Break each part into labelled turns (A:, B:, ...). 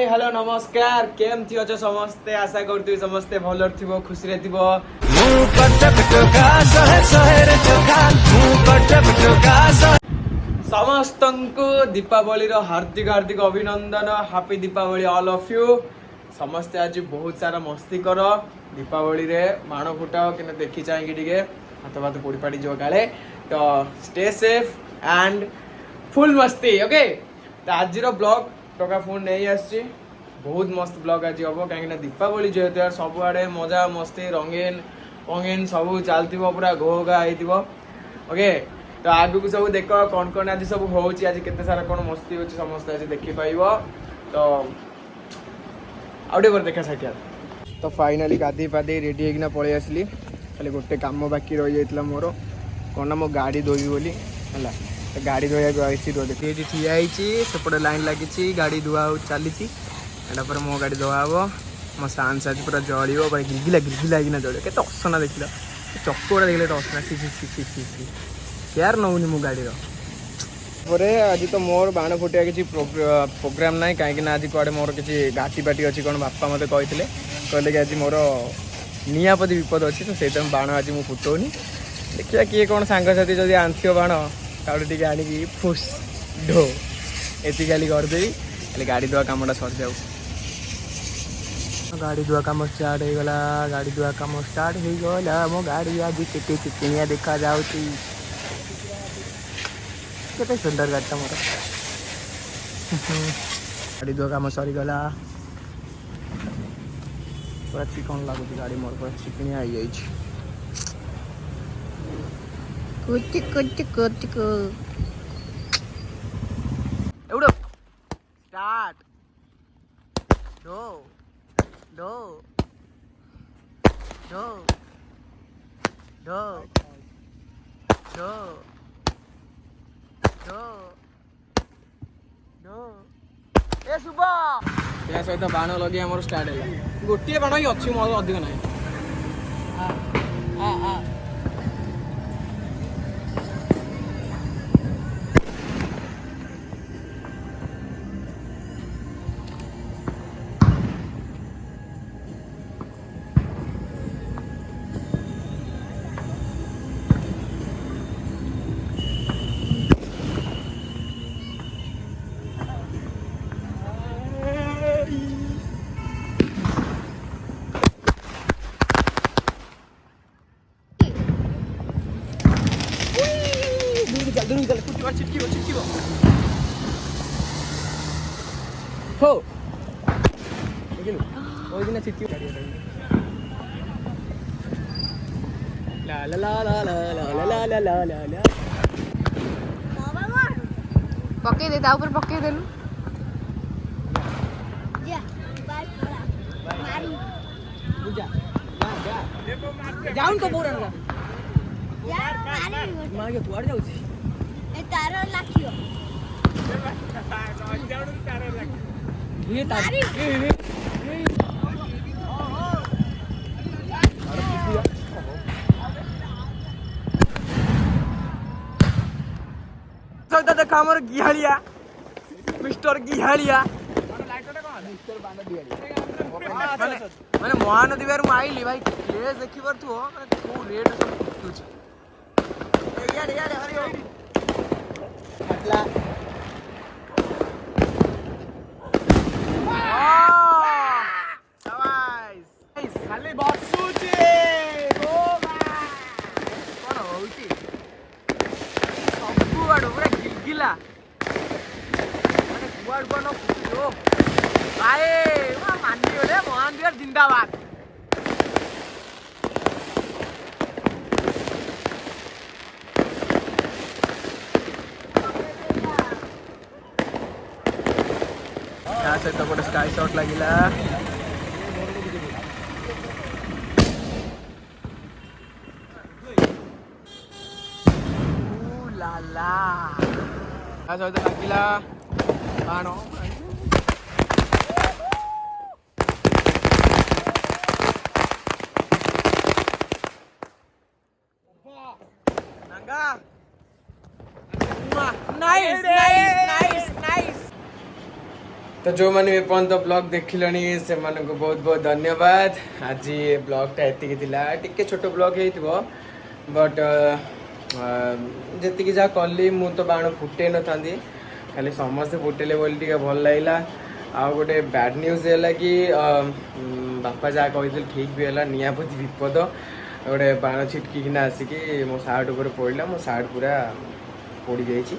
A: Hello नमस्कार केम थी अच्छे समस्ते आशा करती समस्ते भल थी खुशी समस्त को दीपावली हार्दिक हार्दिक अभिनंदन happy Deepavali all of you समस्ते आज बहुत सारा मस्ती कर दीपावली रे बाण फुटाओ कि देखी चाहिए हाथ भात पोड़ी पाड़ी जो काले तो स्टे सेफ एंड फुल मस्ती ओके तो आज ब्लॉग टका फोन नहीं आसी बहुत मस्त ब्लॉग आज हम कहीं दीपावली जेहेतु यार सबुआड़े मजा मस्ती रंगीन पंगीन सब चलती पूरा घो घा हो ओके तो आगु को सब देख कौन कौन आज सब हो आज केते सारा कौन मस्ती हो समस्त आज देखिपार तो आउटे देखा साक्षात तो फाइनाली गाधी पाधी रेडी होना पलि आसली खाली गोटे कम बाकी रही जाता मोर कौन ना मो गाड़ी धोबी बोली है तो गाड़ी धोया देखिए ठिया सेपटे लाइन लगी गाड़ी धुआ चली पर मो गाड़ी धुआ हम मो सांस आज पूरा जल पूरा गिरगिला जल के असना देख चक्कड़ा देखले असना सी केयर नौनी मो गाड़ी आज तो मोर बाण फुटिया किसी प्रोग्राम ना कहीं आज कड़े मोर किसी घाटी बाटी अच्छी कौन बापा मत कहले कि आज मोर निपद विपद अच्छी तो सही बाण आज मुझे फुटौनी देखिए किए कौन सांगसाथी जब आंथिव बाण टे आणिकी फुस ढो एति खाली करदेवी खाली गाड़ी धुआ कमटा सर जाऊ गाड़ी धुआ कम स्टार्ट हो गला गाड़ी धुआ कम स्टार्ट हो गला मो गाड़ी आज केते चिकनिया देखा जाउची केते सुंदर गाड़ी मोर गाड़ी धुआ कम सरी गला पूरा चिकन लगुच गाड़ी मोर पूरा चिकनिया आई जाइछ एवढं स्टार्ट डो डो डो डो डो डो डो ए शुभ या सहित बाण लगे आमर स्टार्ट है गोटे बाण ही अच्छी मोर अधिक ना हो ला ला ला ला ला ला ला ला ला ला ला
B: पके दे ता ऊपर पके देलु जा मारी
A: जा जा जाउन तो बोरन का
B: यार मारी
A: मार के कुआड़ जाउछी
B: ए तारो लाखियो
A: जाउन तारो लाखियो ये तार सहित देखा आमर गिहालिया मिस्टर गिहालिया मैंने महानदी बार आईली भाई प्लेस देखी पार तू मैंने रेट सब खाली बसुची कौन होची सबुआड़ पूरा गिलगिला मैंने कुआड़ कौन भाई मानी गले महानदी जिंदाबाद सहित गोटे स्काई शॉट लगिला लाला सहित लगिला बाण नाइस नाइस नाइस नाइस तो तो जो मैंने एपर्यंत ब्लॉग देखिलनी से मानक बहुत बहुत धन्यवाद। आज ब्लॉगटा एतिकी थिला टिके छोट ब्लॉग हेइतबो बट जेतिकी जा कली मु तो बाण फुटे न थांदी खाली समस्त फुटेले बोली टिके भल लागला। आ गोटे बैड न्यूज है कि बापा जहाँ कही ठीक भी है नियापति विपद गोटे बाण छिटकिना आसिकी मो सार्ट उपर पड़ा मो सार्ट पूरा पोड़ी जाइए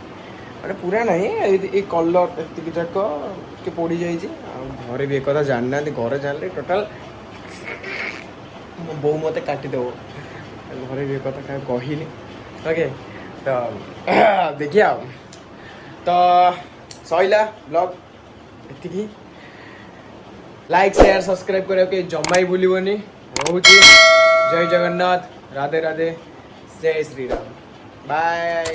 A: मैंने पूरा ना ये कलर एति जाक पोड़ी जाइए। घरे भी एक जाना घर जान टोटाल मो बो मत काटिदेव घरे भी एक कहनी ओके। तो देखिए तो सैला ब्लॉग एतिकी लाइक शेयर सब्सक्राइब करके जमा ही भूलनी रोचे। जय जगन्नाथ राधे राधे जय श्री राम बाय।